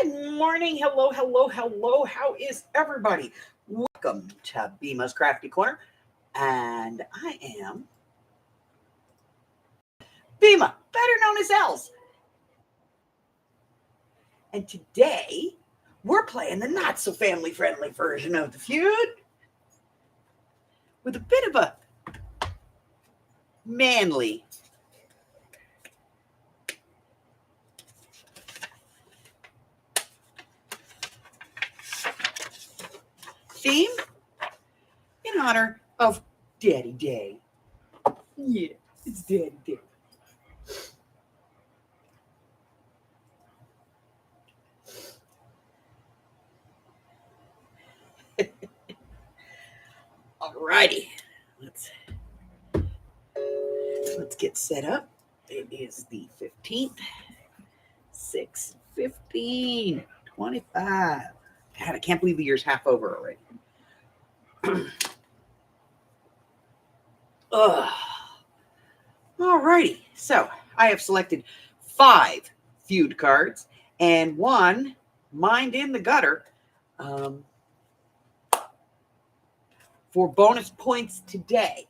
Good morning. Hello, hello, hello. How is everybody? Welcome to Bima's Crafty Corner. And I am Bima, better known as Els. And today we're playing the not so family friendly version of the feud with a bit of a manly theme in honor of Daddy Day. Yeah, it's Daddy Day. Alrighty, let's get set up. It is the 15th, 6:15, 25. God, I can't believe the year's half over already. Alrighty, so I have selected 5 feud cards and 1 Mind in the Gutter for bonus points today.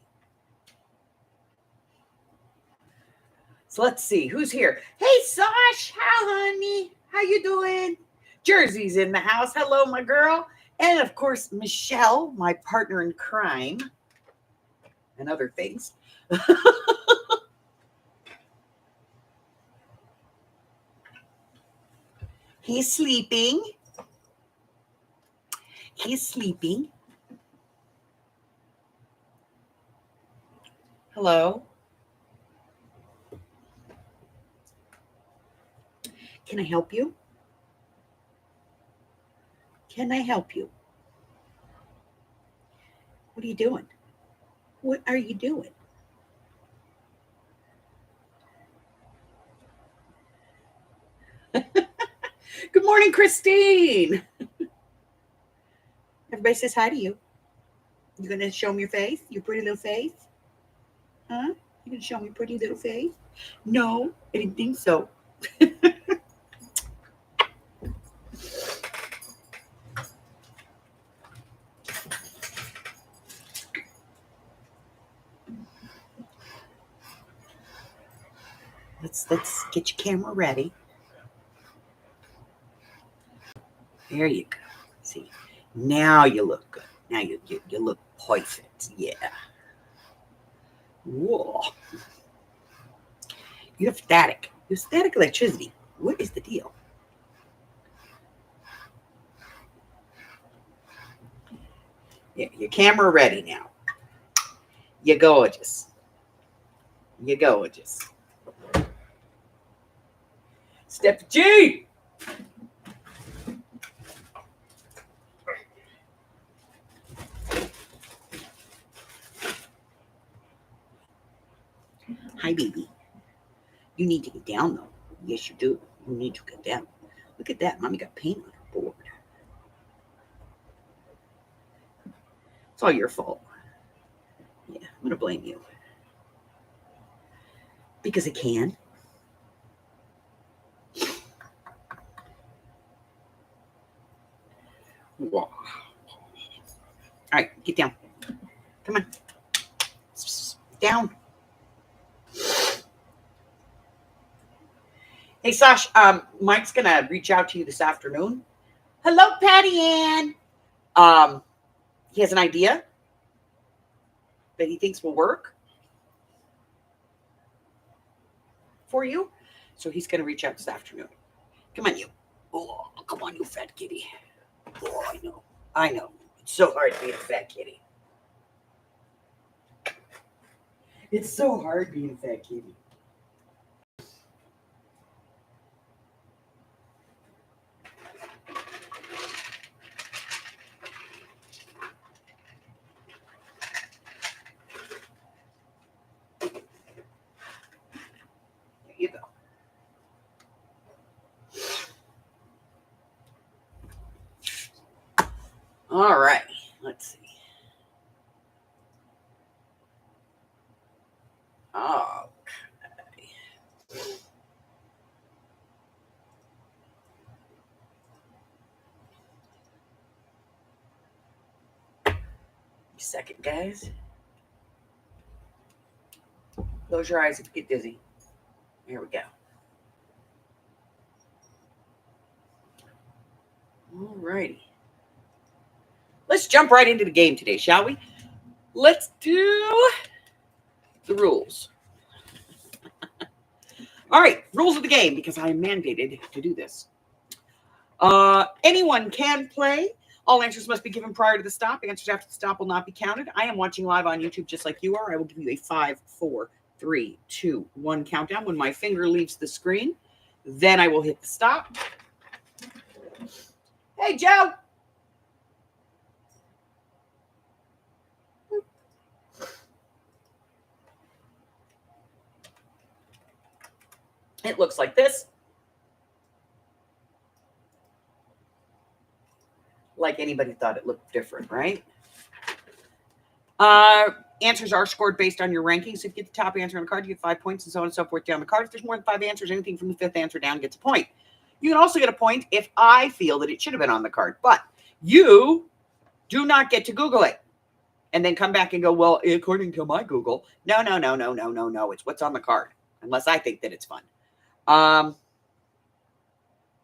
So let's see who's here. Hey, Sash, how honey? How you doing? Jersey's in the house. Hello, my girl. And of course, Michelle, my partner in crime and other things. He's sleeping. He's sleeping. Hello. Can I help you? Can I help you? What are you doing? What are you doing? Good morning, Christine. Everybody says hi to you. You gonna show me your face? Your pretty little face? Huh? You gonna show me your pretty little face? No, I didn't think so. Let's get your camera ready. There you go. See, now you look good. Now you look perfect. Yeah. Whoa. You have static. You have static electricity. What is the deal? Yeah, your camera ready now. You're gorgeous. You're gorgeous. Step G. Hi, baby. You need to get down, though. Yes, you do. You need to get down. Look at that. Mommy got paint on her board. It's all your fault. Yeah, I'm going to blame you. Because I can. Wow. All right, get down. Come on. Down. Hey, Sash, Mike's going to reach out to you this afternoon. Hello, Patty Ann. He has an idea that he thinks will work for you. So he's going to reach out this afternoon. Come on, you. Oh, come on, you fat kitty. Oh, I know. I know. It's so hard being a fat kitty. It's so hard being a fat kitty. There you go. All right. Let's see. Okay. Second, guys. Close your eyes if you get dizzy. Here we go. All righty. Let's jump right into the game today, shall we? Let's do the rules. All right, rules of the game, because I am mandated to do this. Anyone can play. All answers must be given prior to the stop. Answers after the stop will not be counted. I am watching live on YouTube just like you are. I will give you a 5, 4, 3, 2, 1 countdown. When my finger leaves the screen, then I will hit the stop. Hey, Joe. It looks like this. Like anybody thought it looked different, right? Answers are scored based on your rankings. So if you get the top answer on the card, you get 5 points and so on and so forth down the card. If there's more than 5 answers, anything from the 5th answer down gets a point. You can also get a point if I feel that it should have been on the card. But you do not get to Google it and then come back and go, well, according to my Google. No. It's what's on the card, unless I think that it's fun.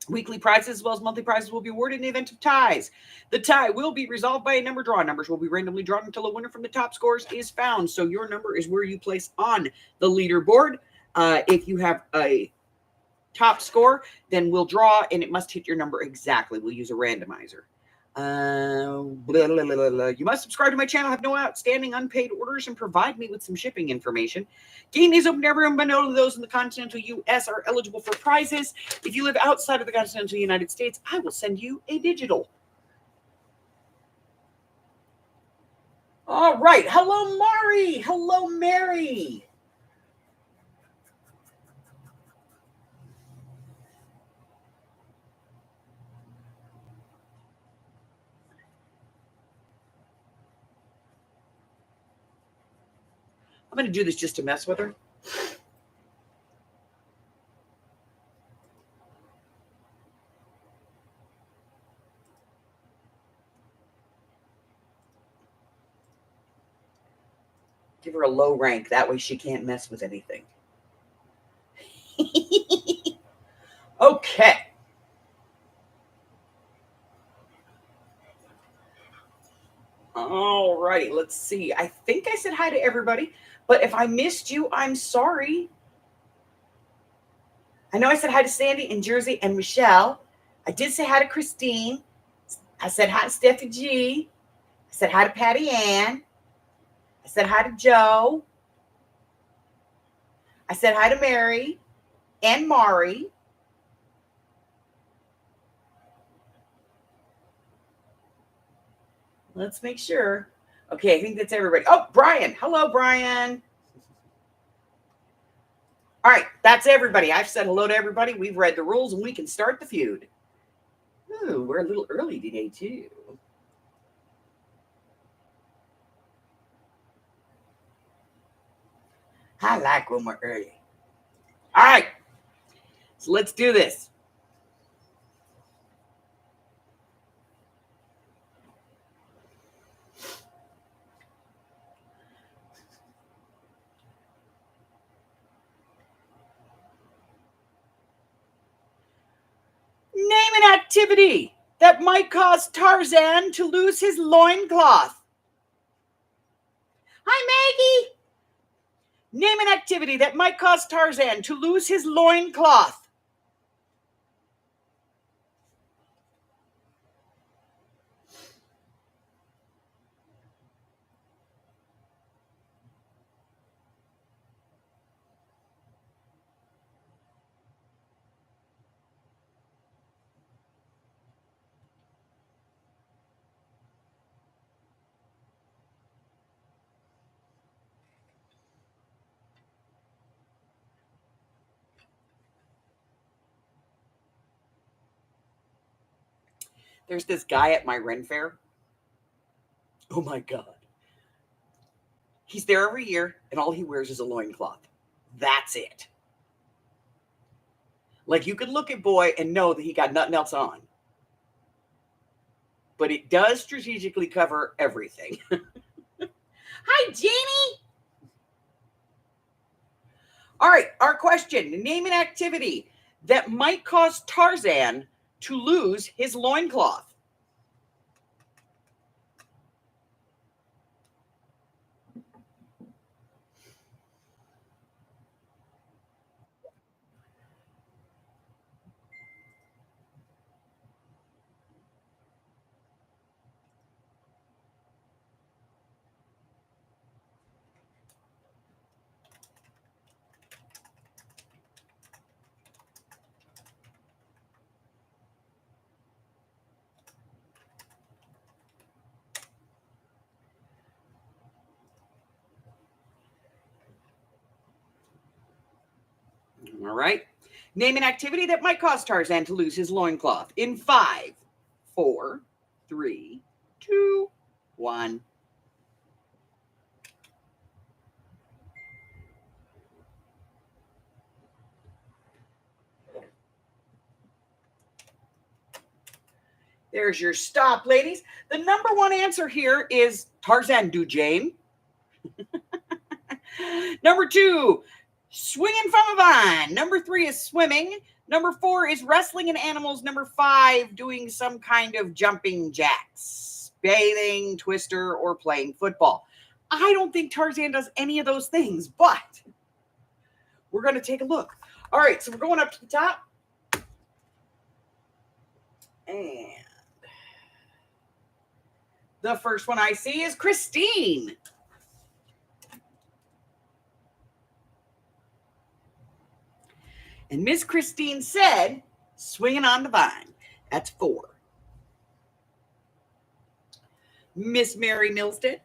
Weekly prizes as well as monthly prizes will be awarded in the event of ties. The tie will be resolved by a number draw. Numbers will be randomly drawn until a winner from the top scores is found. So your number is where you place on the leaderboard. If you have a top score, then we'll draw, and it must hit your number exactly. We'll use a randomizer. You must subscribe to my channel, have no outstanding unpaid orders, and provide me with some shipping information. Game is open to everyone, but only those in the continental U.S. are eligible for prizes. If you live outside of the continental United States, I will send you a digital. All right. Hello, Mari. Hello, Mary. I'm going to do this just to mess with her. Give her a low rank. That way she can't mess with anything. Okay. All righty. Let's see. I think I said hi to everybody, but if I missed you, I'm sorry. I know I said hi to Sandy and Jersey and Michelle. I did say hi to Christine. I said hi to Steffi G. I said hi to Patty Ann. I said hi to Joe. I said hi to Mary and Mari. Let's make sure. Okay, I think that's everybody. Oh, Brian. Hello, Brian. All right, that's everybody. I've said hello to everybody. We've read the rules, and we can start the feud. Ooh, we're a little early today, too. I like when we're early. All right, so let's do this. Name an activity that might cause Tarzan to lose his loincloth. Hi, Maggie. Name an activity that might cause Tarzan to lose his loincloth. There's this guy at my Ren Fair. Oh my God. He's there every year, and all he wears is a loincloth. That's it. Like, you could look at boy and know that he got nothing else on. But it does strategically cover everything. Hi, Janie. All right, our question. Name an activity that might cause Tarzan to lose his loincloth. All right. Name an activity that might cause Tarzan to lose his loincloth in 5, 4, 3, 2, 1. There's your stop, ladies. The number one answer here is Tarzan do Jane. Number 2, swinging from a vine. Number 3 is swimming. Number 4 is wrestling in animals. Number 5, doing some kind of jumping jacks, bathing, twister, or playing football. I don't think Tarzan does any of those things, but we're going to take a look. All right, so we're going up to the top. And the first one I see is Christine. And Miss Christine said, swinging on the vine. That's 4. Miss Mary Milstead.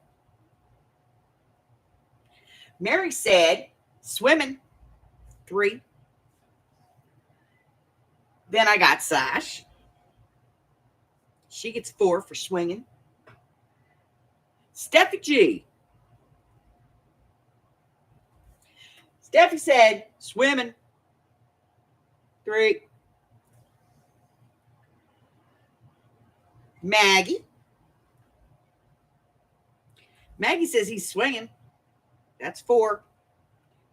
Mary said, swimming. 3. Then I got Sash. She gets 4 for swinging. Steffi G. Steffi said, swimming. 3. Maggie. Maggie says he's swinging. That's 4.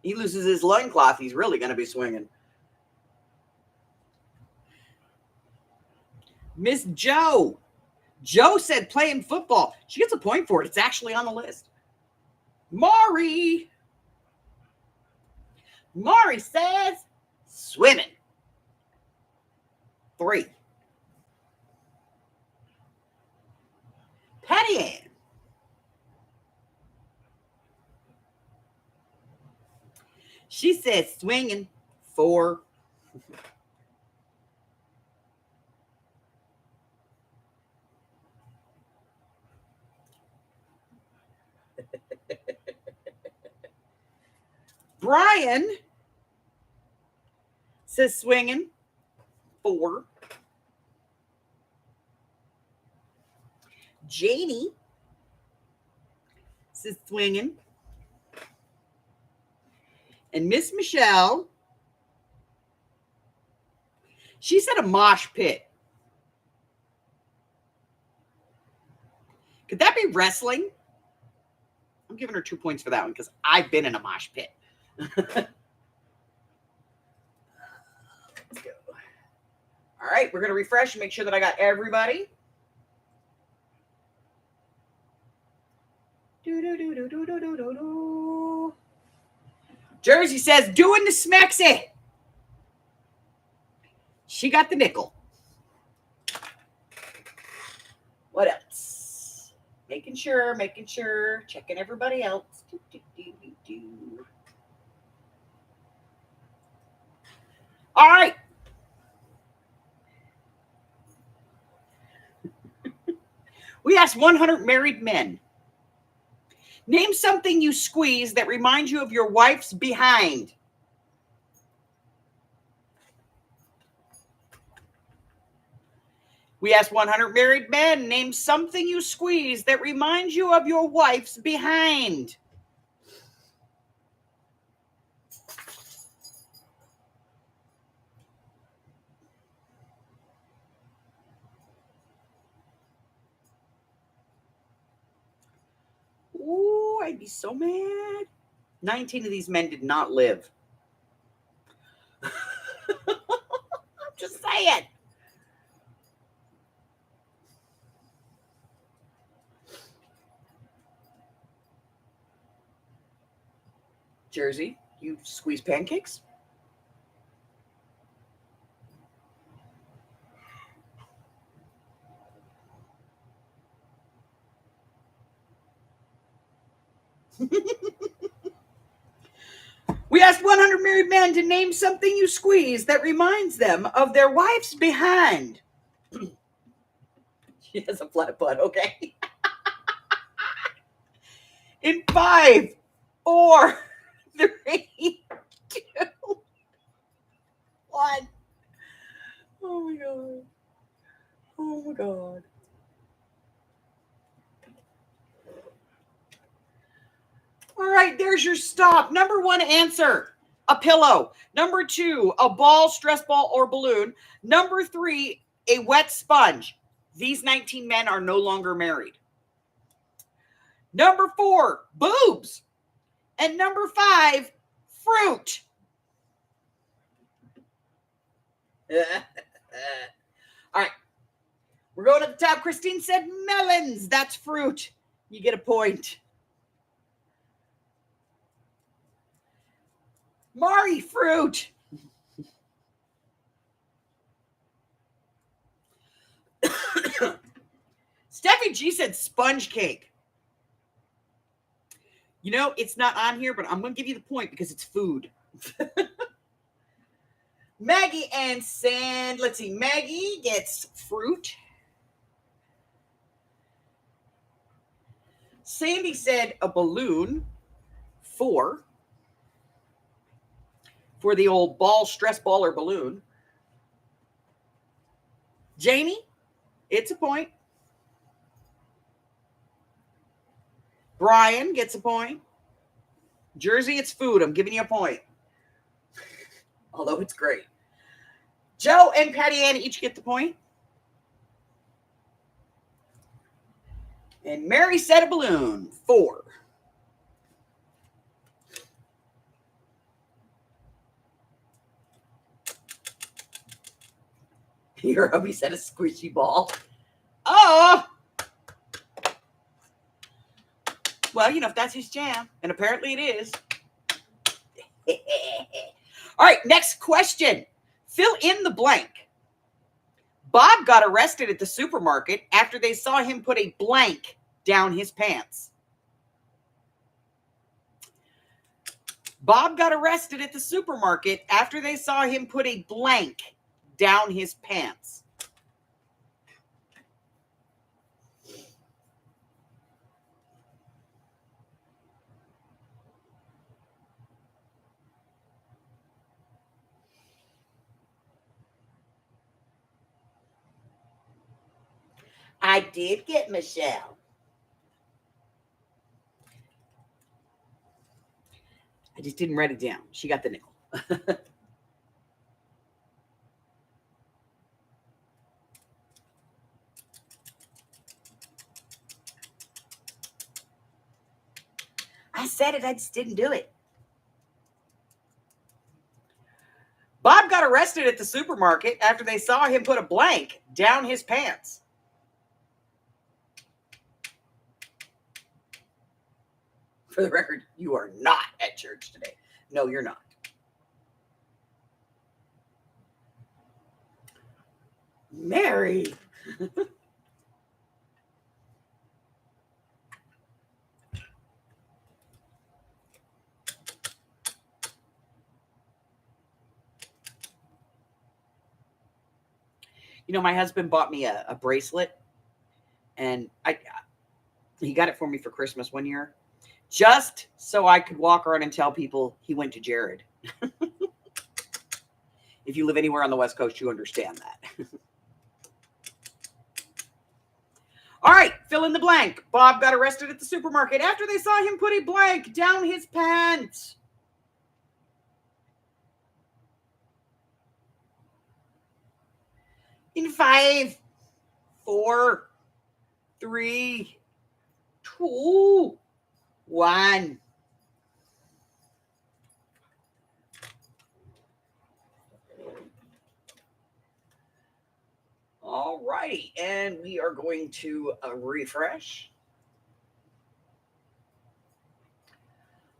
He loses his loincloth. He's really going to be swinging. Miss Joe. Joe said playing football. She gets a point for it. It's actually on the list. Maury. Maury says swimming. 3. Patty Ann. She says swinging. 4. Brian says swinging. 4. Janie says swinging. And Miss Michelle, she said a mosh pit. Could that be wrestling? I'm giving her 2 points for that one because I've been in a mosh pit. Let's go. All right, we're going to refresh and make sure that I got everybody. Jersey says, doing the smexy. She got the nickel. What else? Making sure, checking everybody else. All right. We asked 100 married men. Name something you squeeze that reminds you of your wife's behind. We asked 100 married men. Name something you squeeze that reminds you of your wife's behind. Ooh, Oh, I'd be so mad. 19 of these men did not live. I'm just saying. Jersey, you squeeze pancakes? We asked 100 married men to name something you squeeze that reminds them of their wife's behind. She has a flat butt, okay? In 5, 4, 3, 2, 1. Oh my God. Oh my God. All right, there's your stop. Number 1 answer, a pillow. Number 2, a ball, stress ball, or balloon. Number 3, a wet sponge. These 19 men are no longer married. Number 4, boobs. And number 5, fruit. All right. We're going to the top. Christine said melons. That's fruit. You get a point. Mari, fruit. Steffi G said sponge cake. You know, it's not on here, but I'm going to give you the point because it's food. Maggie and Sand. Let's see. Maggie gets fruit. Sandy said a balloon. 4. For the old ball, stress ball, or balloon. Janie, it's a point. Brian gets a point. Jersey, it's food. I'm giving you a point. Although it's great. Joe and Patty Ann each get the point. And Mary said a balloon. 4. Your hubby said a squishy ball. Oh! Well, you know, if that's his jam, and apparently it is. All right, next question. Fill in the blank. Bob got arrested at the supermarket after they saw him put a blank down his pants. Bob got arrested at the supermarket after they saw him put a blank down his pants. I did get Michelle. I just didn't write it down. She got the nickel. I said it. I just didn't do it. Bob got arrested at the supermarket after they saw him put a blank down his pants. For the record, you are not at church today. No, you're not. Mary. You know, my husband bought me a bracelet, and he got it for me for Christmas one year, just so I could walk around and tell people he went to Jared. If you live anywhere on the West Coast, you understand that. All right, fill in the blank. Bob got arrested at the supermarket after they saw him put a blank down his pants. In 5, 4, 3, 2, 1. All righty, and we are going to refresh.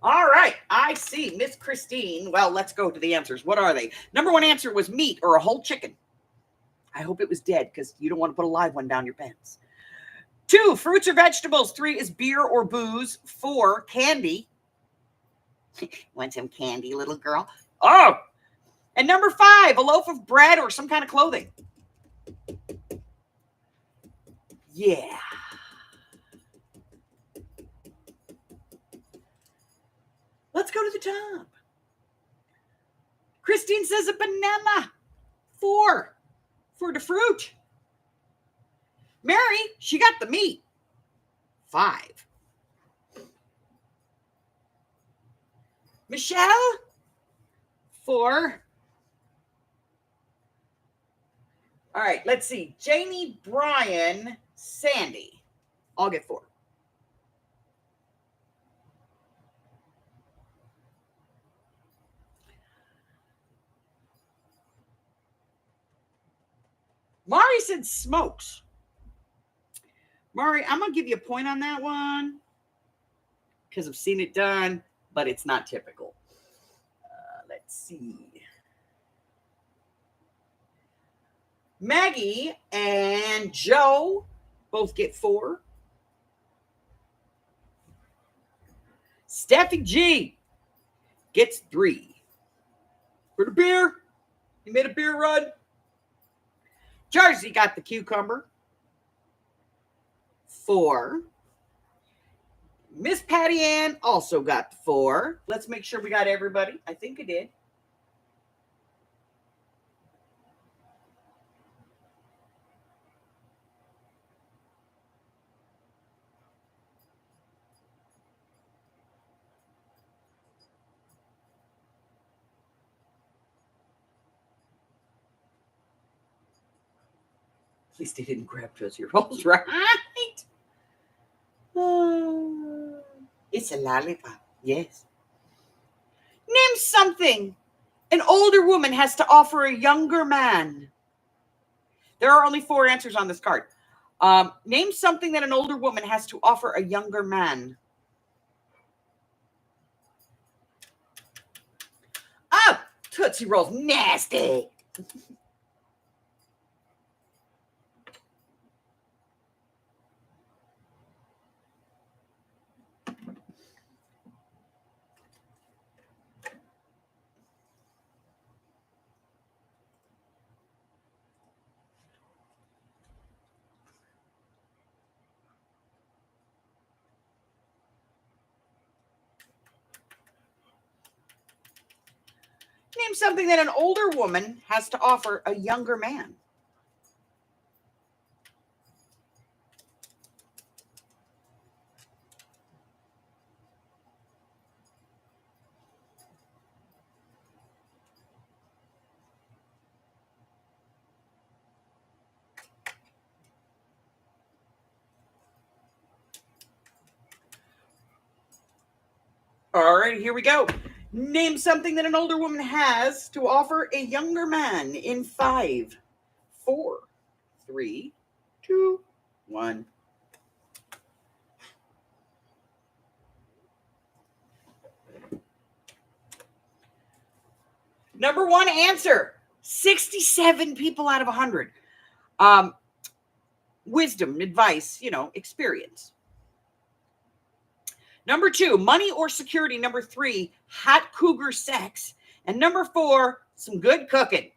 All right, I see Miss Christine. Well, let's go to the answers. What are they? Number 1 answer was meat or a whole chicken. I hope it was dead because you don't want to put a live one down your pants. 2, fruits or vegetables. 3 is beer or booze. 4, candy. Want some candy, little girl? Oh! And number 5, a loaf of bread or some kind of clothing. Yeah. Let's go to the top. Christine says a banana. 4 for the fruit. Mary, she got the meat. 5. Michelle, 4. All right, let's see. Jamie, Brian, Sandy. I'll get 4. Mari said smokes. Mari, I'm going to give you a point on that one because I've seen it done, but it's not typical. Let's see. Maggie and Joe both get 4. Steffi G gets 3. For the beer, he made a beer run. Jersey got the cucumber. 4. Miss Patty Ann also got 4. Let's make sure we got everybody. I think I did. At least they didn't grab Tootsie Rolls, right? It's a lollipop, yes. Name something an older woman has to offer a younger man. There are only 4 answers on this card. Name something that an older woman has to offer a younger man. Oh, Tootsie Rolls, nasty. Name something that an older woman has to offer a younger man. All right, here we go. Name something that an older woman has to offer a younger man in 5, 4, 3, 2, 1. Number 1 answer, 67 people out of 100. Wisdom, advice, experience. Number 2, money or security. Number 3, hot cougar sex. And number 4, some good cooking.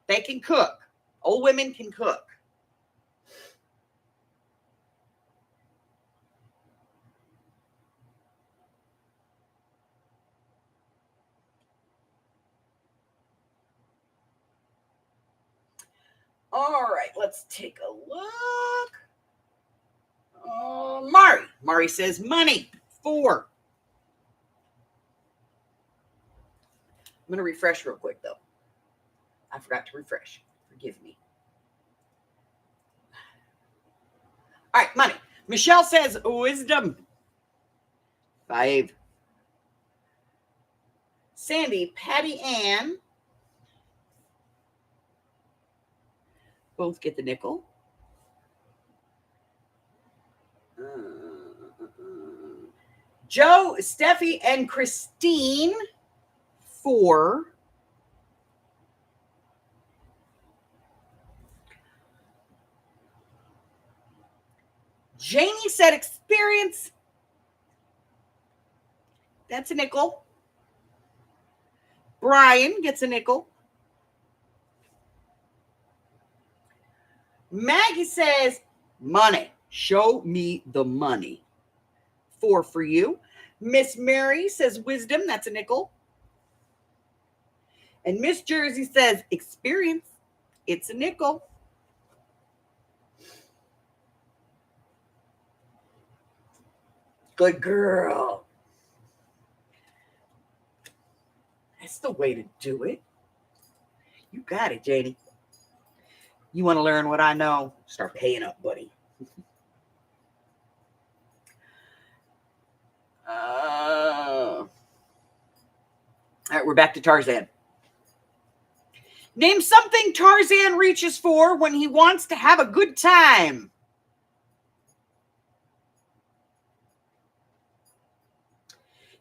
They can cook. Old women can cook. All right, let's take a look. Mari. Mari says money. 4. I'm going to refresh real quick, though. I forgot to refresh. Forgive me. All right, money. Michelle says wisdom. 5. Sandy, Patty Ann both get the nickel. Joe, Steffi, and Christine, 4. Janie said experience. That's a nickel. Brian gets a nickel. Maggie says money. Show me the money. 4 for you. Miss Mary says wisdom. That's a nickel. And Miss Jersey says experience. It's a nickel. Good girl. That's the way to do it. You got it, Janie. You want to learn what I know? Start paying up, buddy. All right, we're back to Tarzan. Name something Tarzan reaches for when he wants to have a good time.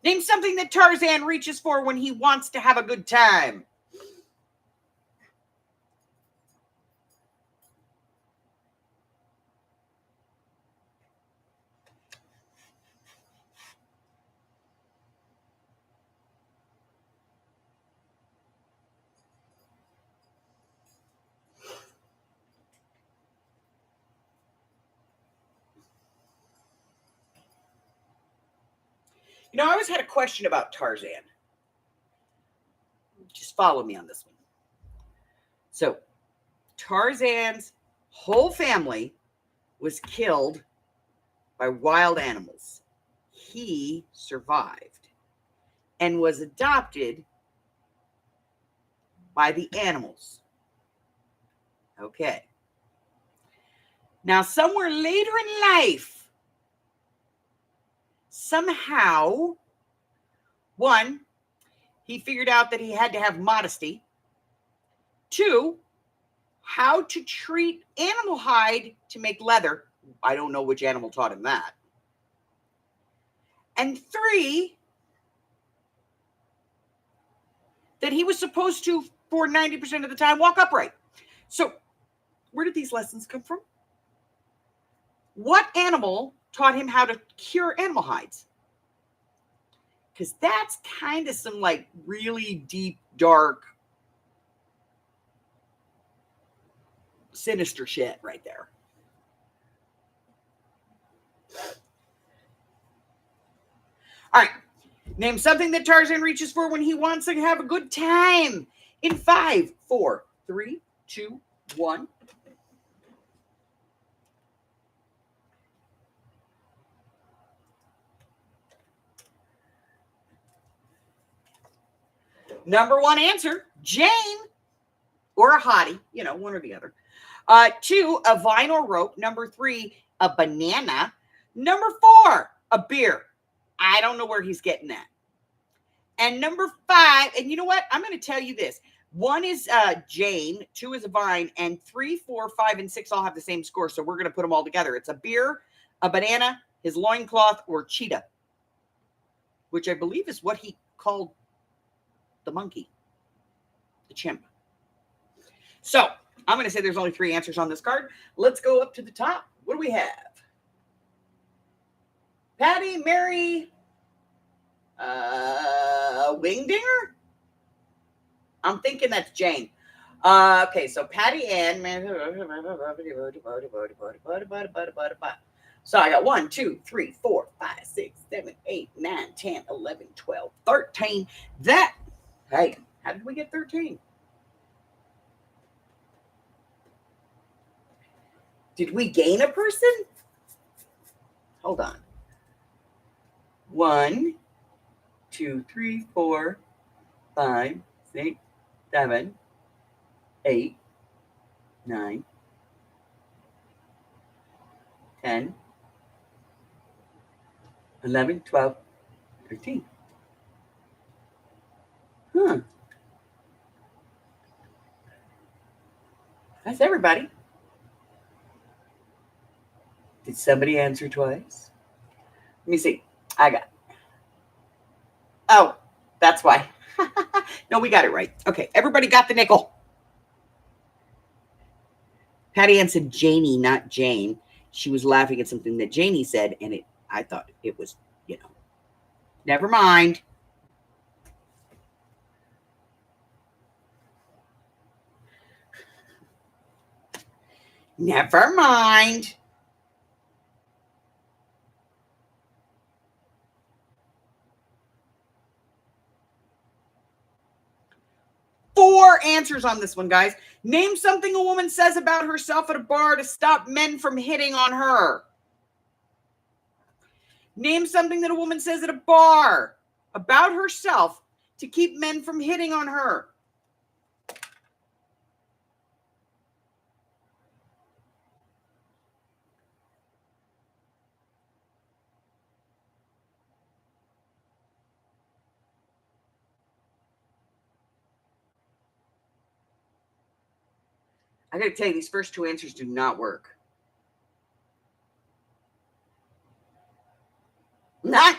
Name something that Tarzan reaches for when he wants to have a good time. You know, I always had a question about Tarzan. Just follow me on this one. So, Tarzan's whole family was killed by wild animals. He survived and was adopted by the animals. Okay. Now, somewhere later in life, somehow, 1, he figured out that he had to have modesty. 2, how to treat animal hide to make leather. I don't know which animal taught him that. And 3, that he was supposed to, for 90% of the time, walk upright. So, where did these lessons come from? What animal taught him how to cure animal hides? Because that's kind of some like really deep, dark, sinister shit right there. All right. Name something that Tarzan reaches for when he wants to have a good time. In 5, 4, 3, 2, 1. Number 1 answer, Jane, or a hottie, one or the other. 2, a vine or rope. Number 3, a banana. Number 4, a beer. I don't know where he's getting that. And number 5, and you know what? I'm going to tell you this. 1 is Jane, 2 is a vine, and 3, 4, 5, and 6 all have the same score. So we're going to put them all together. It's a beer, a banana, his loincloth, or cheetah, which I believe is what he called the monkey, the chimp. So I'm going to say there's only 3 answers on this card. Let's go up to the top. What do we have? Patty, Mary, Wingdinger? I'm thinking that's Jane. Okay, so Patty Ann. So I got 1, 2, 3, 4, 5, 6, 7, 8, 9, 10, 11, 12, 13. Hey, how did we get 13? Did we gain a person? Hold on. 1, 2, 3, 4, 5, 6, 7, 8, 9, 10, 11, 12, 13. Huh. That's everybody. Did somebody answer twice? Let me see. I got. Oh, that's why. No, we got it right. Okay, everybody got the nickel. Patty Ann said Janie, not Jane. She was laughing at something that Janie said, and I thought it was, never mind. Never mind. Four answers on this one, guys. Name something a woman says about herself at a bar to stop men from hitting on her. Name something that a woman says at a bar about herself to keep men from hitting on her. I got to tell you, these first two answers do not work. Not.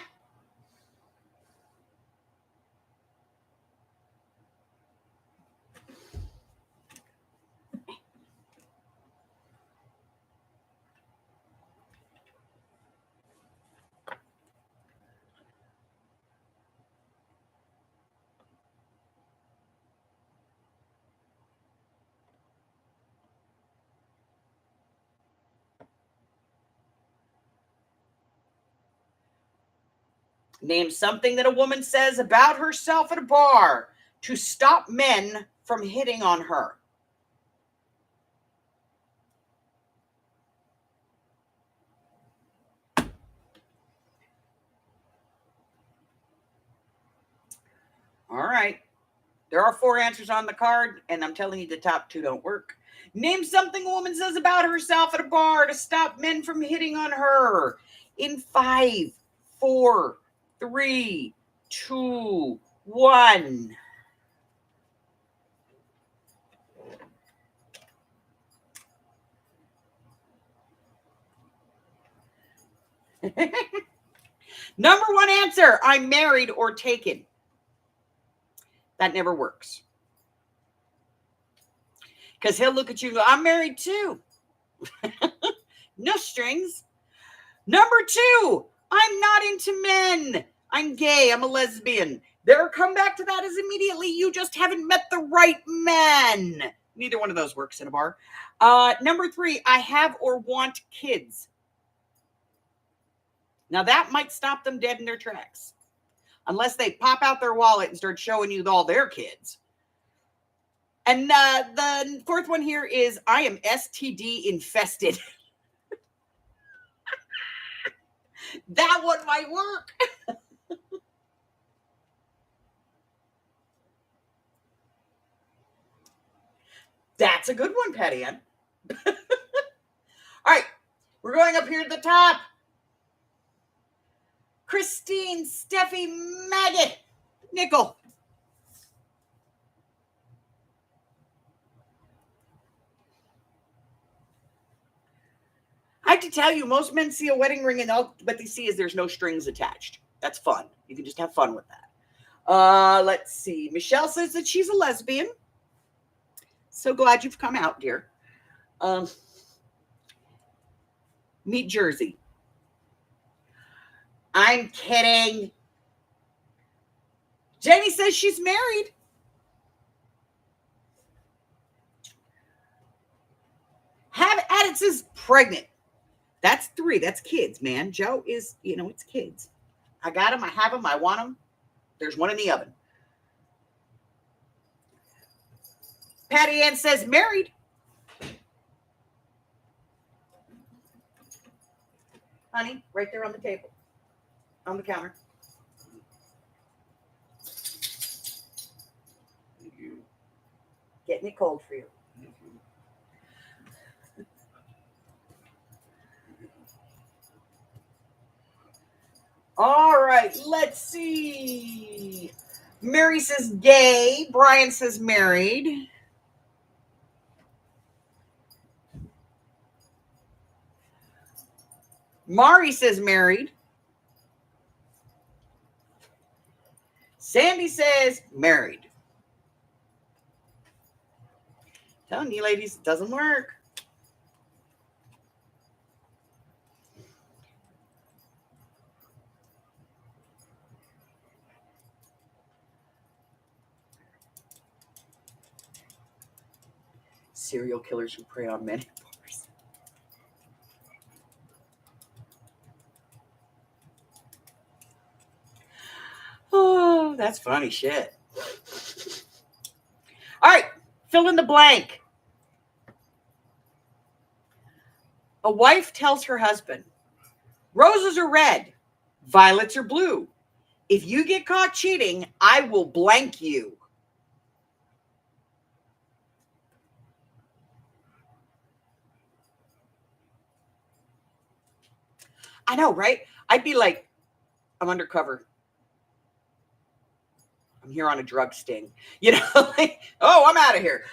Name something that a woman says about herself at a bar to stop men from hitting on her. All right. There are four answers on the card, and I'm telling you the top two don't work. Name something a woman says about herself at a bar to stop men from hitting on her. In 5, 4, 3, 2, 1. Number one answer, I'm married or taken. That never works. Because he'll look at you and go, I'm married too. No strings. Number two, I'm not into men. I'm gay. I'm a lesbian. Their comeback to that is immediately, you just haven't met the right man. Neither one of those works in a bar. Number three, I have or want kids. Now that might stop them dead in their tracks. Unless they pop out their wallet and start showing you all their kids. And the fourth one here is I am STD infested. That one might work. That's a good one, Patty Ann. All right, we're going up here at the top. Christine, Steffi, Maggot, Nickel. I have to tell you, most men see a wedding ring and all what they see is there's no strings attached. That's fun. You can just have fun with that. Let's see. Michelle says that she's a lesbian. So glad you've come out, dear. Meet Jersey. I'm kidding. Jenny says she's married. Have at it says pregnant. That's 3. That's kids, man. Joe is, it's kids. I got them. I have them. I want them. There's one in the oven. Patty Ann says married. Honey, right there on the table. On the counter. Getting it cold for you. All right, let's see. Mary says gay. Brian says married. Mari says married. Sandy says married. Telling you ladies, it doesn't work. Serial killers who prey on men. Oh, that's funny shit. All right, fill in the blank. A wife tells her husband, roses are red, violets are blue. If you get caught cheating, I will blank you. I know, right? I'd be like, I'm undercover. I'm here on a drug sting. You know, like, oh, I'm out of here.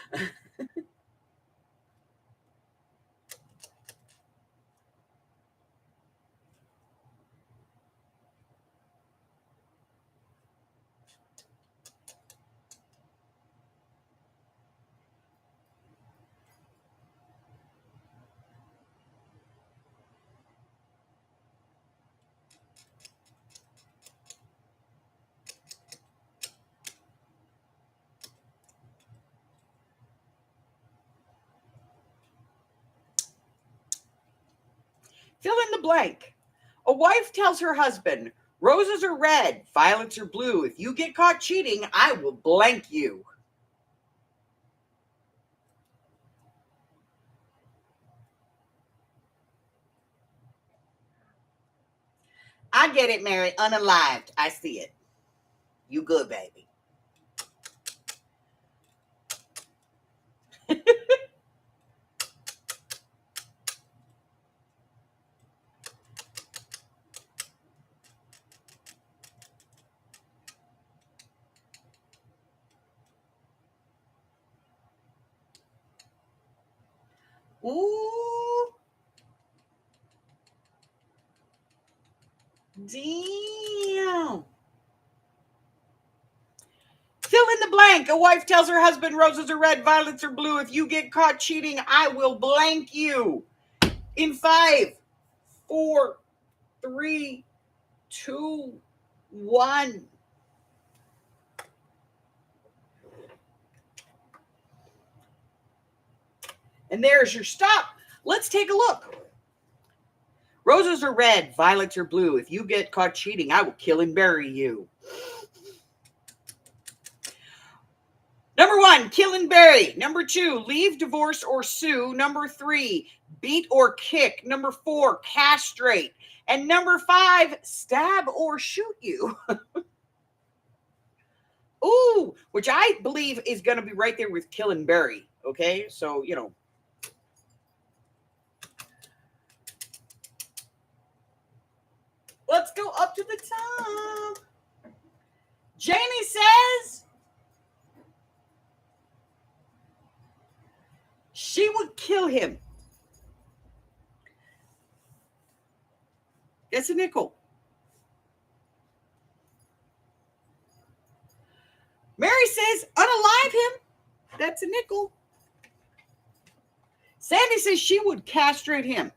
Fill in the blank. A wife tells her husband, roses are red, violets are blue. If you get caught cheating, I will blank you. I get it, Mary. Unalived. I see it. You good, baby. Ooh. Damn. Fill in the blank. A wife tells her husband, roses are red, violets are blue. If you get caught cheating, I will blank you. In 5, 4, 3, 2, 1. And there's your stop. Let's take a look. Roses are red, violets are blue. If you get caught cheating, I will kill and bury you. Number 1, kill and bury. Number 2, leave, divorce, or sue. Number 3, beat or kick. Number 4, castrate. And number 5, stab or shoot you. Ooh, which I believe is going to be right there with kill and bury. Okay, so, you know. Let's go up to the top. Janie says she would kill him. That's a nickel. Mary says unalive him. That's a nickel. Sandy says she would castrate him.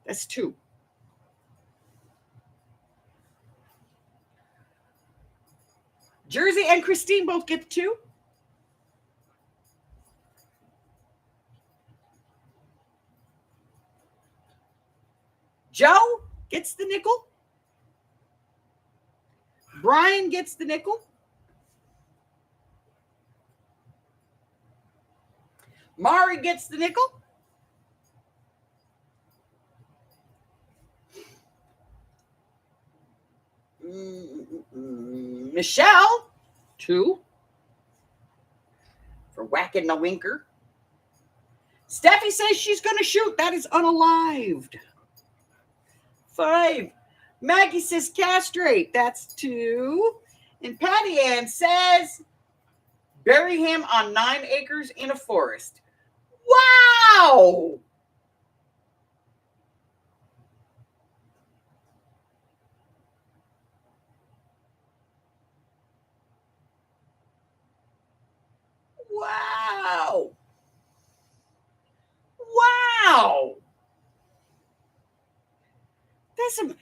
That's 2. Jersey and Christine both get 2. Joe gets the nickel. Brian gets the nickel. Mari gets the nickel. Michelle, 2 for whacking the winker. Steffi says she's going to shoot. That is unalived. 5. Maggie says castrate. That's 2. And Patty Ann says bury him on 9 acres in a forest. Wow! Wow! Wow!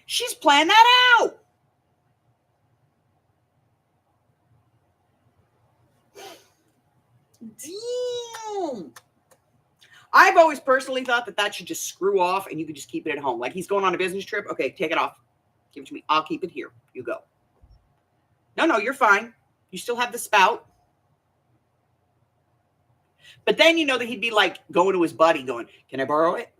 She's planned that out. Damn. I've always personally thought that should just screw off and you could just keep it at home. Like he's going on a business trip. Okay, take it off. Give it to me. I'll keep it here. You go. No, you're fine. You still have the spout. But then you know that he'd be like going to his buddy going, can I borrow it?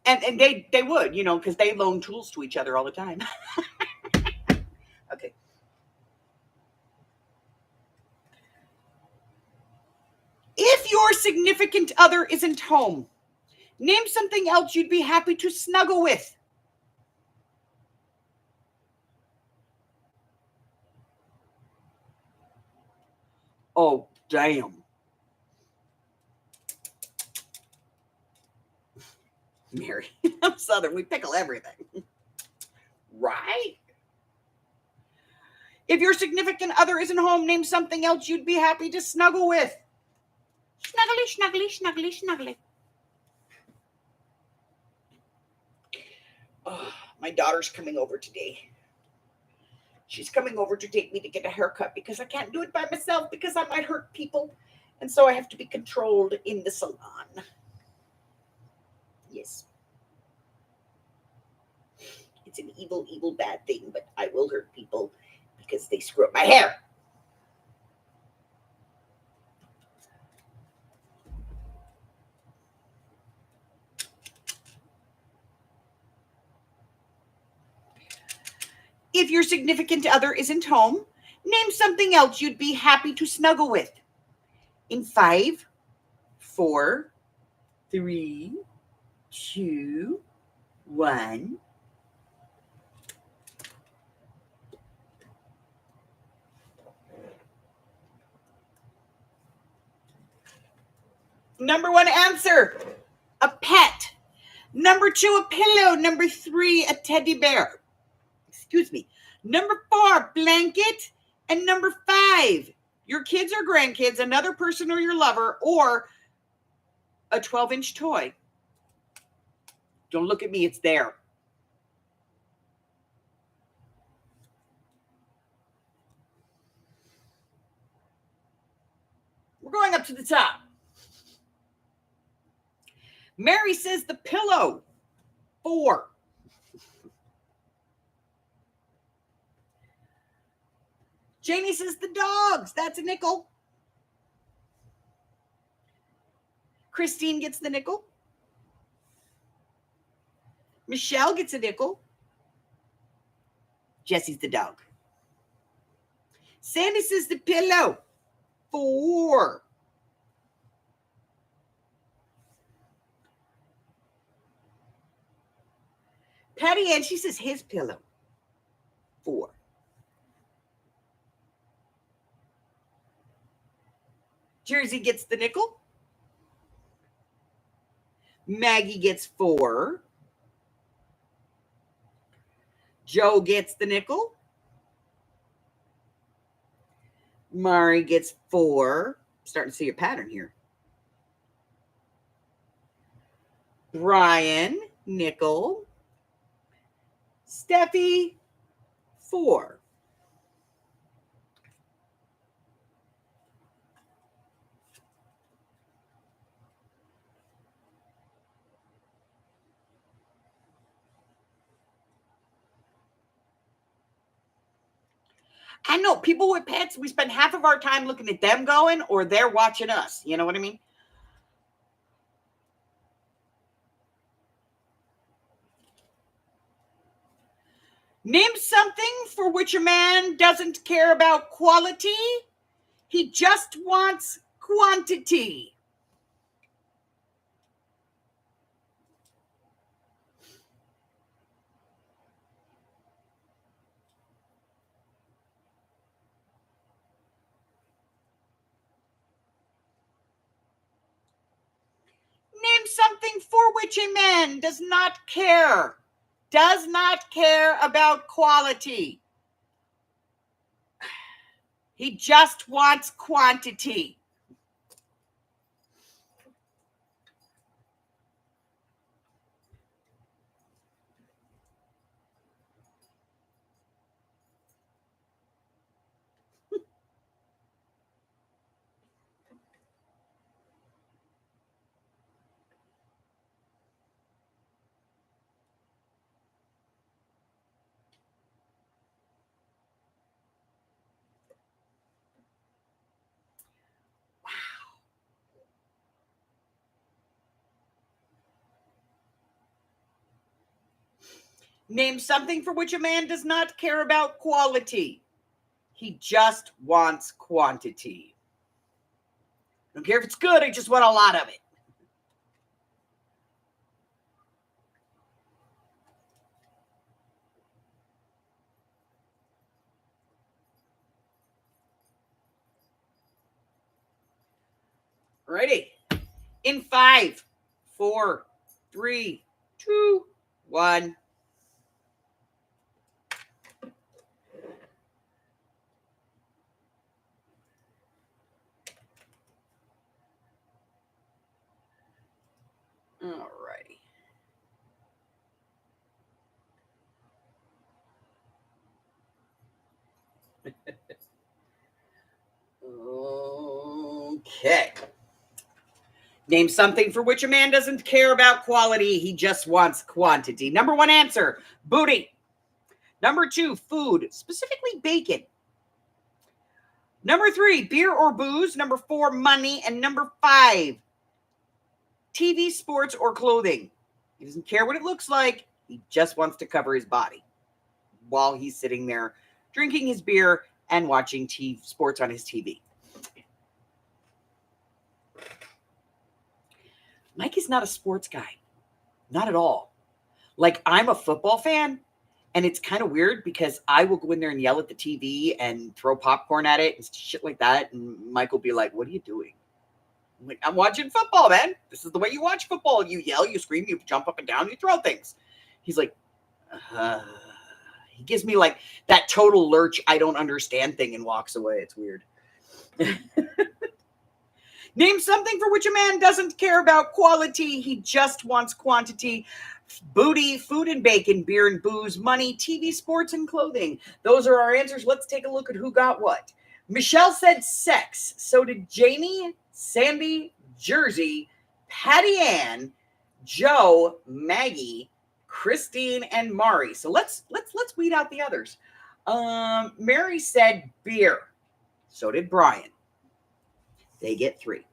And they would, you know, because they loan tools to each other all the time. Okay. If your significant other isn't home, name something else you'd be happy to snuggle with. Oh, damn. Mary, I'm Southern. We pickle everything. Right? If your significant other isn't home, name something else you'd be happy to snuggle with. Snuggly, snuggly, snuggly, snuggly. Oh, my daughter's coming over today. She's coming over to take me to get a haircut because I can't do it by myself because I might hurt people. And so I have to be controlled in the salon. Yes. It's an evil, evil, bad thing, but I will hurt people because they screw up my hair. If your significant other isn't home, name something else you'd be happy to snuggle with. In 5, 4, 3, 2, 1. Number 1 answer, a pet. Number 2, a pillow. Number 3, a teddy bear. Excuse me. Number 4, blanket. And number 5, your kids or grandkids, another person or your lover, or a 12-inch toy. Don't look at me, it's there. We're going up to the top. Mary says the pillow. 4. Janie says the dogs. That's a nickel. Christine gets the nickel. Michelle gets a nickel. Jesse's the dog. Sandy says the pillow. 4. Patty Ann, she says his pillow. 4. Jersey gets the nickel. Maggie gets 4. Joe gets the nickel. Mari gets 4. Starting to see a pattern here. Brian, nickel. Steffi, 4. I know people with pets, we spend half of our time looking at them going, or they're watching us. You know what I mean? Name something for which a man doesn't care about quality. He just wants quantity. Name something for which a man does not care about quality. He just wants quantity. Name something for which a man does not care about quality. He just wants quantity. I don't care if it's good, I just want a lot of it. Ready? In 5, 4, 3, 2, 1. All righty. Okay. Name something for which a man doesn't care about quality. He just wants quantity. Number 1 answer, booty. Number 2, food, specifically bacon. Number 3, beer or booze. Number 4, money. And number 5, TV, sports, or clothing. He doesn't care what it looks like. He just wants to cover his body while he's sitting there drinking his beer and watching sports on his TV. Mike is not a sports guy. Not at all. Like, I'm a football fan, and it's kind of weird because I will go in there and yell at the TV and throw popcorn at it and shit like that. And Mike will be like, "What are you doing?" I'm like, "I'm watching football, man. This is the way you watch football. You yell, you scream, you jump up and down, you throw things." He's like, he gives me like that total lurch, I don't understand thing and walks away. It's weird. Name something for which a man doesn't care about quality. He just wants quantity. Booty, food and bacon, beer and booze, money, TV, sports, and clothing. Those are our answers. Let's take a look at who got what. Michelle said sex. So did Jamie, Sandy, Jersey, Patty Ann, Joe, Maggie, Christine, and Mari. So let's weed out the others. Mary said beer. So did Brian. They get 3.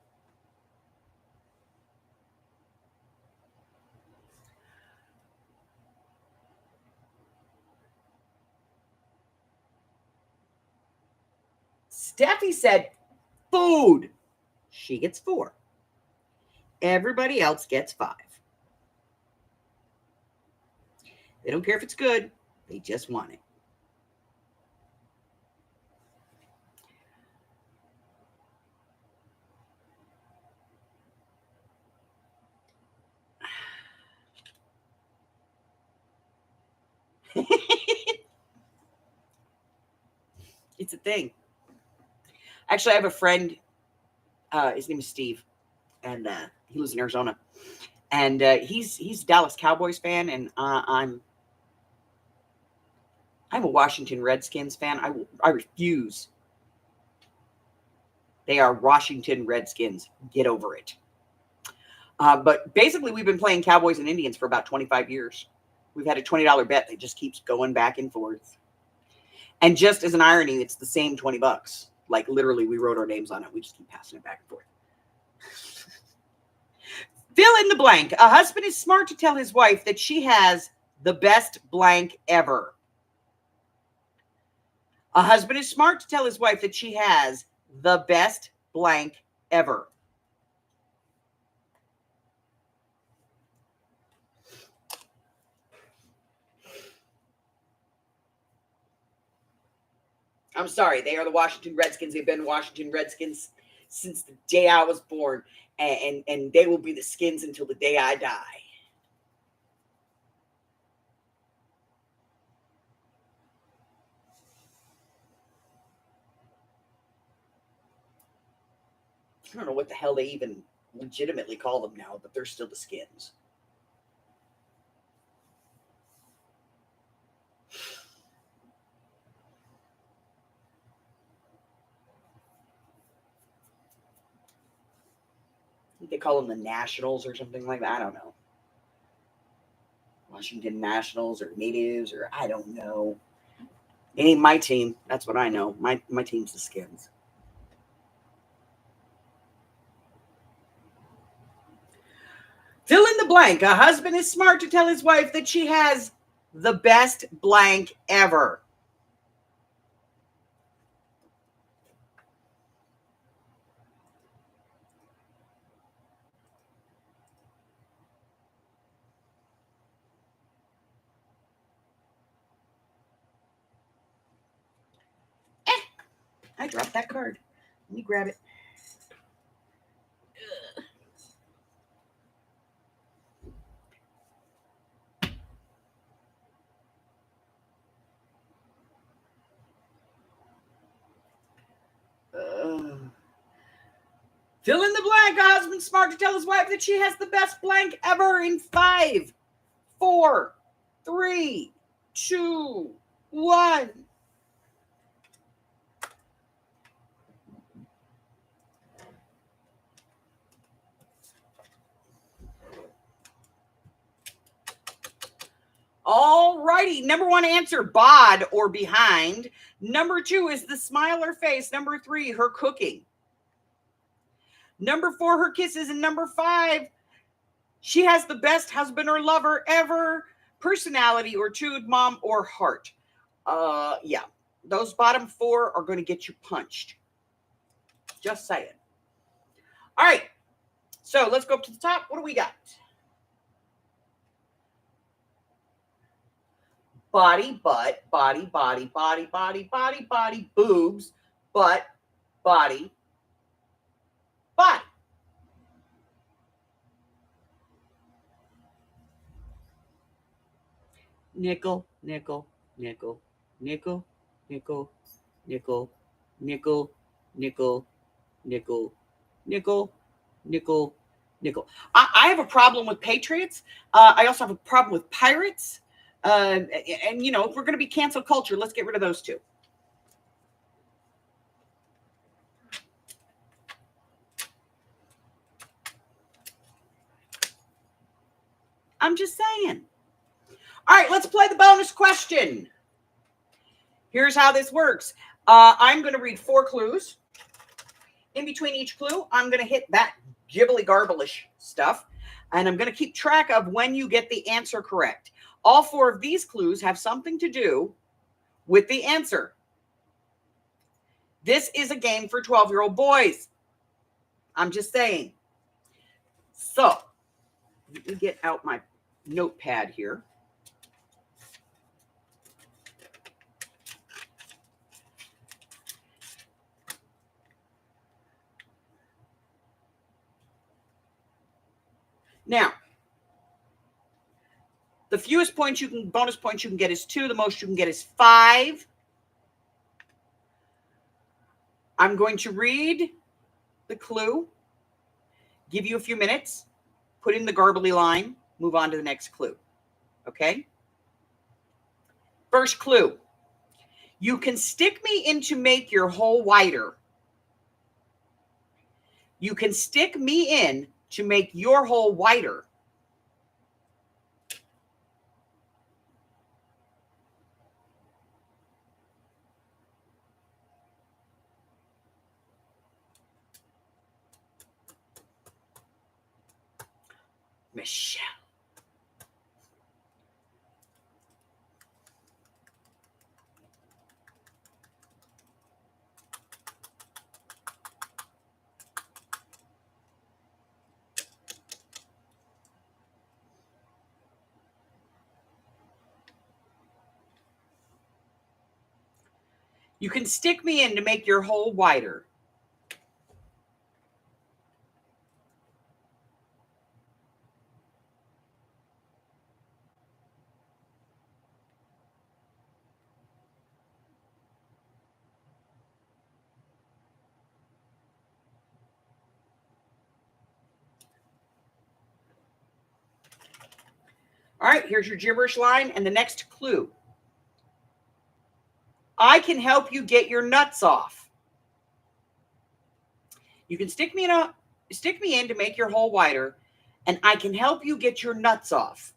Steffi said food. She gets 4. Everybody else gets 5. They don't care if it's good. They just want it. It's a thing. Actually, I have a friend. His name is Steve, and he lives in Arizona. And he's a Dallas Cowboys fan, and I'm a Washington Redskins fan. I refuse. They are Washington Redskins. Get over it. But basically, we've been playing Cowboys and Indians for about 25 years. We've had a $20 bet that just keeps going back and forth. And just as an irony, it's the same $20. Like, literally, we wrote our names on it. We just keep passing it back and forth. Fill in the blank. A husband is smart to tell his wife that she has the best blank ever. A husband is smart to tell his wife that she has the best blank ever. I'm sorry. They are the Washington Redskins. They've been Washington Redskins since the day I was born, and they will be the skins until the day I die. I don't know what the hell they even legitimately call them now, but they're still the skins. They call them the Nationals or something like that. I don't know. Washington Nationals or Natives or I don't know. It ain't my team. That's what I know. My team's the Skins. Fill in the blank. A husband is smart to tell his wife that she has the best blank ever. I dropped that card. Let me grab it. Fill in the blank. A husband smart to tell his wife that she has the best blank ever in 5, 4, 3, 2, 1. All righty. Number 1 answer, bod or behind. Number 2 is the smile or face. Number 3, her cooking. Number 4, her kisses. And number 5, she has the best husband or lover ever. Personality or tude, mom or heart. Yeah. Those bottom 4 are going to get you punched. Just saying. All right. So let's go up to the top. What do we got? Body, butt, body, body, body, body, body, body, boobs, butt, body, body. Nickel, nickel, nickel, nickel, nickel, nickel, nickel, nickel, nickel, nickel, nickel, nickel. I have a problem with patriots. I also have a problem with pirates. And you know, if we're going to be cancel culture, let's get rid of those two. I'm just saying. All right, let's play the bonus question. Here's how this works. I'm going to read 4 clues. In between each clue, I'm going to hit that gibbly garblish stuff, and I'm going to keep track of when you get the answer correct. All 4 of these clues have something to do with the answer. This is a game for 12-year-old boys. I'm just saying. So, let me get out my notepad here. Now, the fewest points you can, bonus points you can get is 2. The most you can get is 5. I'm going to read the clue, give you a few minutes, put in the garbly line, move on to the next clue. Okay? First clue. You can stick me in to make your hole wider. You can stick me in to make your hole wider. Michelle. You can stick me in to make your hole wider. All right, here's your gibberish line and the next clue. I can help you get your nuts off. You can stick me in to make your hole wider, and I can help you get your nuts off.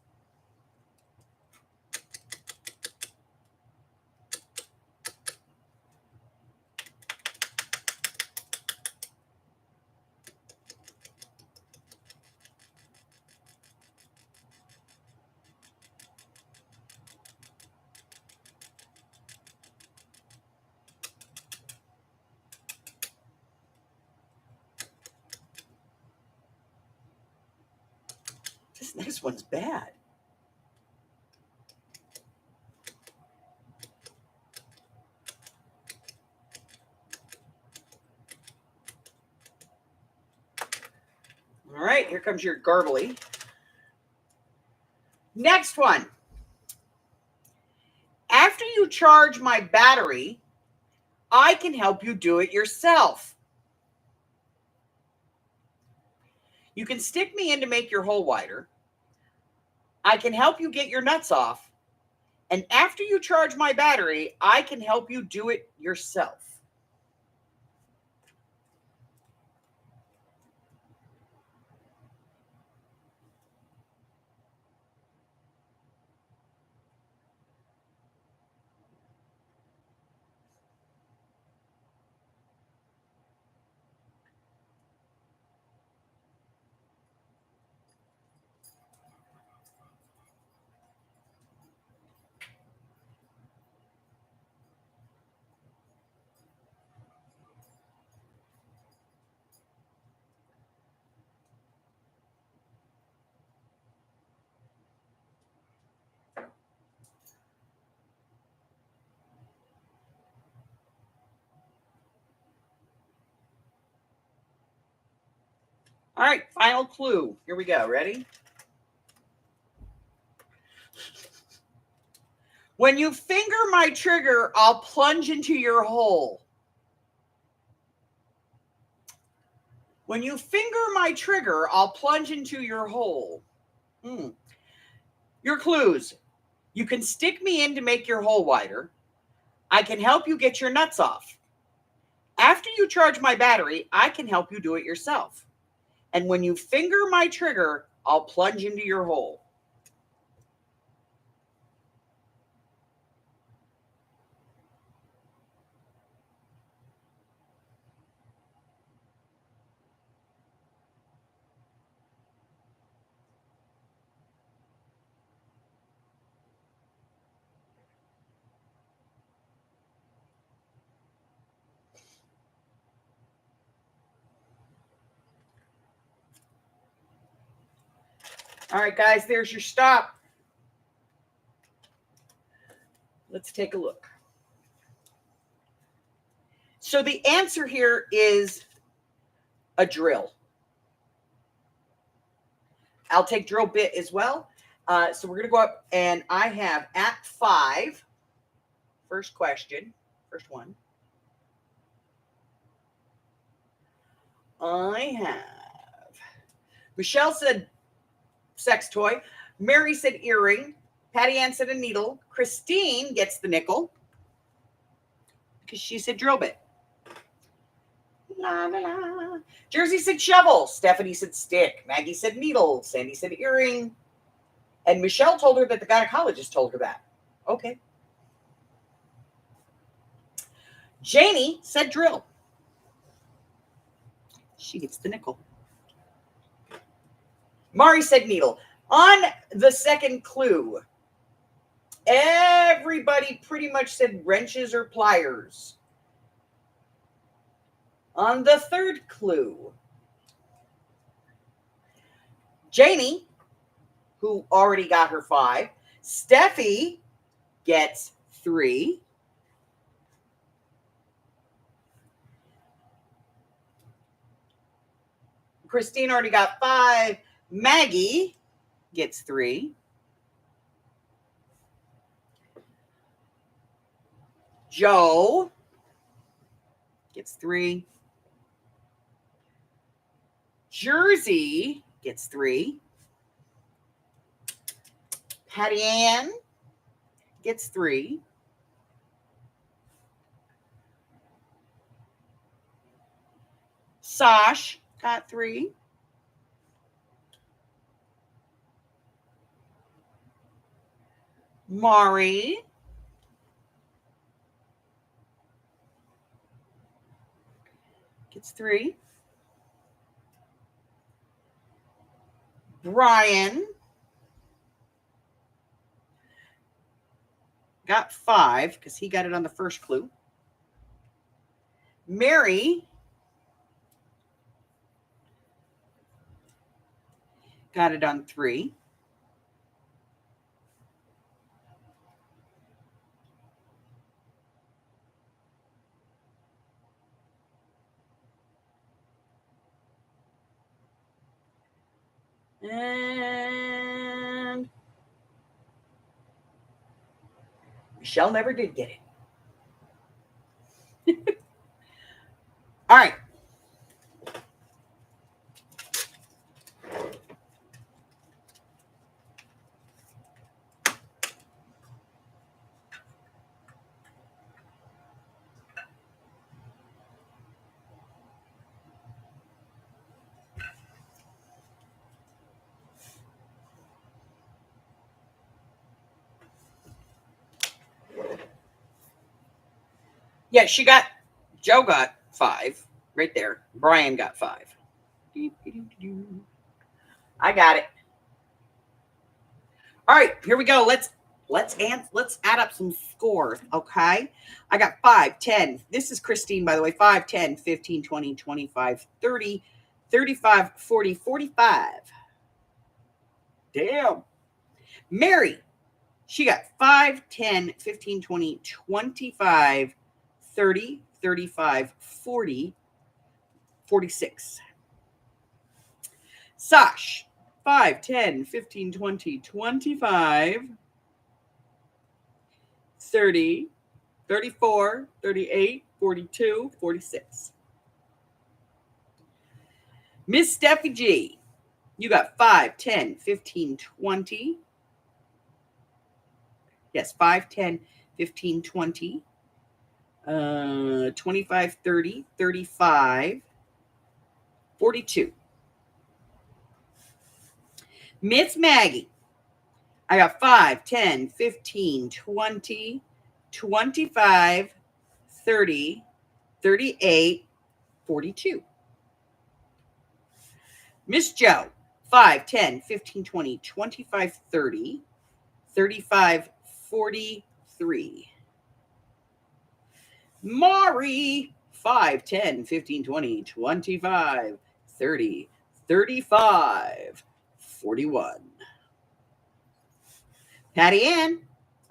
This next one's bad. All right, here comes your garbly. Next one. After you charge my battery, I can help you do it yourself. You can stick me in to make your hole wider. I can help you get your nuts off. And after you charge my battery, I can help you do it yourself. All right, final clue. Here we go. Ready? When you finger my trigger, I'll plunge into your hole. When you finger my trigger, I'll plunge into your hole. Your clues. You can stick me in to make your hole wider. I can help you get your nuts off. After you charge my battery, I can help you do it yourself. And when you finger my trigger, I'll plunge into your hole. All right, guys, there's your stop. Let's take a look. So the answer here is a drill. I'll take drill bit as well. So we're going to go up, and I have at 5. First question. First one. I have. Michelle said sex toy. Mary said earring. Patty Ann said a needle. Christine gets the nickel because she said drill bit. La, la, la. Jersey said shovel. Stephanie said stick. Maggie said needle. Sandy said earring. And Michelle told her that the gynecologist told her that. Okay. Janie said drill. She gets the nickel. Mari said needle. On the second clue, everybody pretty much said wrenches or pliers. On the third clue, Janie, who already got her 5, Steffi gets 3. Christine already got 5. Maggie gets 3. Joe gets 3. Jersey gets 3. Patty Ann gets 3. Sosh got 3. Mari gets 3. Brian got 5 because he got it on the first clue. Mary got it on 3. And Michelle never did get it. All right. Yeah, Joe got 5 right there. Brian got 5. I got it. All right, here we go. Let's add up some scores, okay? I got 5, 10. This is Christine, by the way. 5, 10, 15, 20, 25, 30, 35, 40, 45. Damn. Mary, she got 5, 10, 15, 20, 25, 30, 35, 40, 46. Sash, 5, 10, 15, 20, 25, 30, 34, 38, 42, 46. Miss Steffi G, you got 5, 10, 15, 20. Yes, 5, 10, 15, 20. 25, 30, 35, 42. Miss Maggie, I got 5, 10, 15, 20, 25, 30, 38, 42. Miss Joe, 5, 10, 15, 20, 25, 30, 35, 43. Mari, 5, 10, 15, 20, 25, 30, 35, 41. Patty Ann,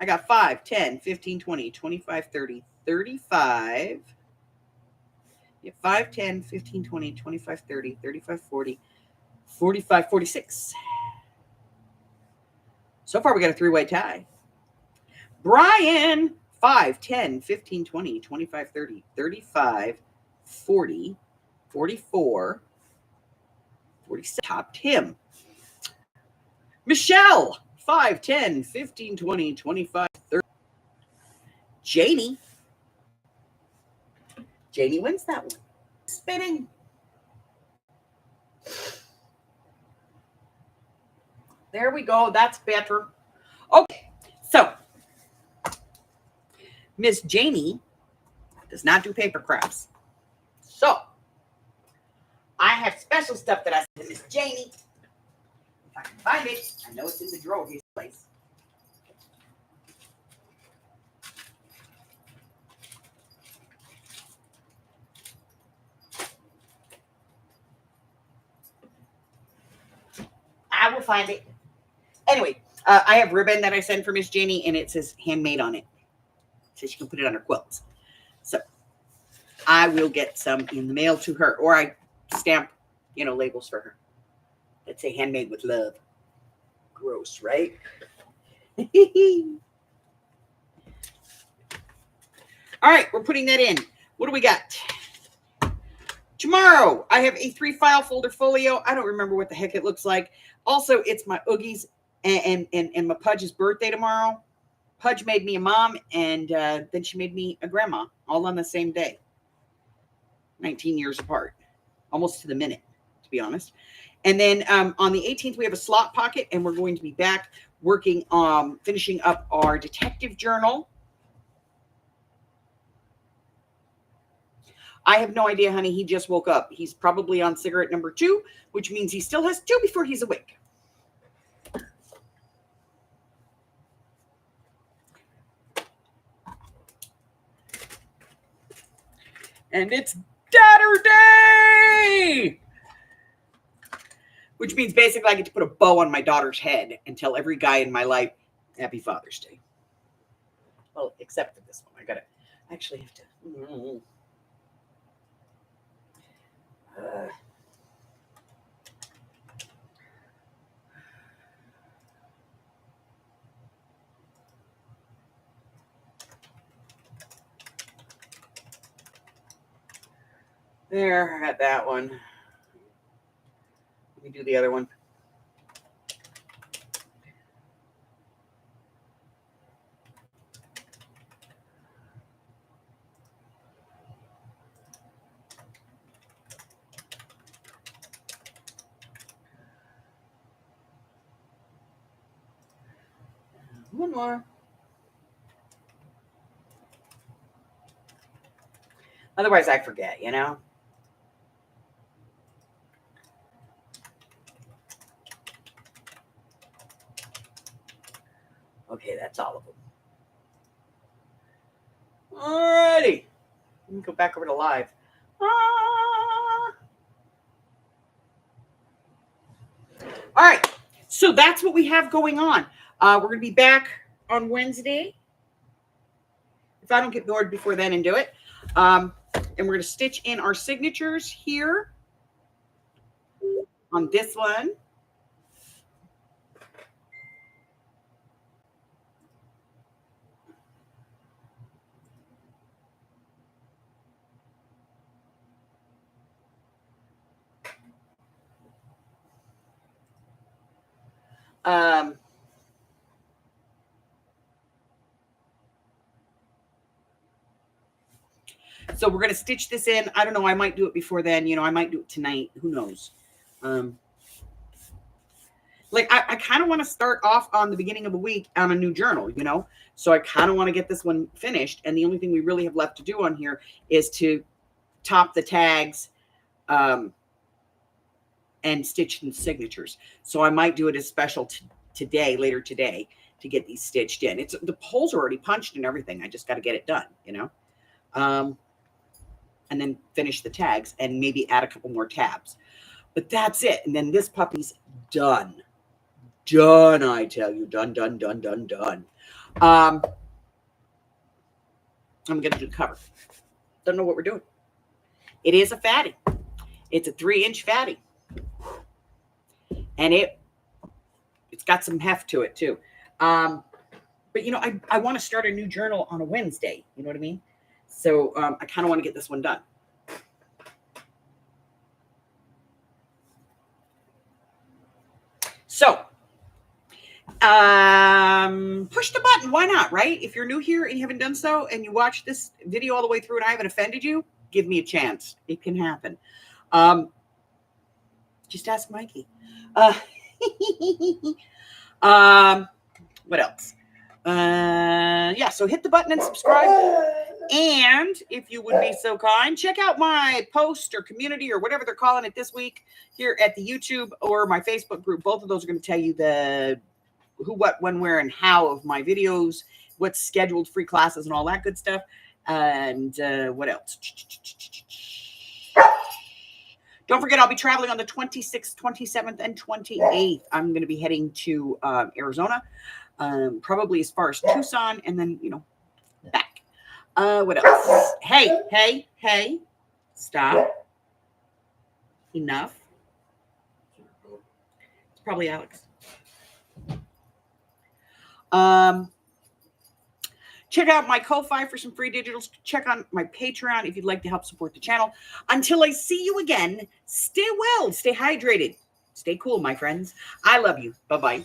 I got 5, 10, 15, 20, 25, 30, 35. Yeah, 5, 10, 15, 20, 25, 30, 35, 40, 45, 46. So far, we got a 3-way tie. Brian, 5, 10, 15, 20, 25, 30, 35, 40, 44, 46. Topped him. Michelle, 5, 10, 15, 20, 25, 30. Janie wins that one. Spinning. There we go. That's better. Okay. So, Miss Janie does not do paper crafts. So, I have special stuff that I sent to Miss Janie. If I can find it, I know it's in the drawer of his place. I will find it. Anyway, I have ribbon that I sent for Miss Janie, and it says handmade on it. So she can put it on her quilts. So I will get some in the mail to her, or I stamp, labels for her that say handmade with love. Gross, right? All right, we're putting that in. What do we got? Tomorrow, I have a 3-file folder folio. I don't remember what the heck it looks like. Also, it's my Oogies and my Pudge's birthday tomorrow. Pudge made me a mom, and then she made me a grandma, all on the same day. 19 years apart, almost to the minute, to be honest. And then on the 18th, we have a slot pocket, and we're going to be back working on finishing up our detective journal. I have no idea, honey. He just woke up. He's probably on cigarette number 2, which means he still has 2 before he's awake. And it's Dadder-Day! Which means basically I get to put a bow on my daughter's head and tell every guy in my life, Happy Father's Day. Well, except for this one. I actually have to. There, I got that one. Let me do the other one. One more. Otherwise, I forget, you know? Okay, that's all of them. Alrighty. Let me go back over to live. All right. So that's what we have going on. We're going to be back on Wednesday. If I don't get bored before then and do it. And we're going to stitch in our signatures here on this one. So we're going to stitch this in. I don't know. I might do it before then. You know, I might do it tonight. Who knows? Like I kind of want to start off on the beginning of the week on a new journal, you know? So I kind of want to get this one finished. And the only thing we really have left to do on here is to top the tags and stitch in signatures. So I might do it as special later today, to get these stitched in. The holes are already punched and everything. I just got to get it done, you know? And then finish the tags and maybe add a couple more tabs. But that's it. And then this puppy's done. Done, I tell you. Done. I'm going to do the cover. Don't know what we're doing. It is a fatty. It's a 3-inch fatty. And it's got some heft to it, too. But, you know, I want to start a new journal on a Wednesday. You know what I mean? So I kind of want to get this one done. So push the button. Why not, right? If you're new here and you haven't done so and you watch this video all the way through and I haven't offended you, give me a chance. It can happen. Just ask Mikey. What else? Yeah, so hit the button and subscribe. And if you would be so kind, check out my post or community or whatever they're calling it this week here at the YouTube or my Facebook group. Both of those are going to tell you the who, what, when, where, and how of my videos, what's scheduled, free classes, and all that good stuff. And what else? Don't forget, I'll be traveling on the 26th, 27th, and 28th. I'm going to be heading to Arizona, probably as far as Tucson, and then, you know, back. What else? Hey, stop. Enough. It's probably Alex. Check out my Ko-Fi for some free digitals. Check on my Patreon if you'd like to help support the channel. Until I see you again, stay well, stay hydrated, stay cool, my friends. I love you. Bye-bye.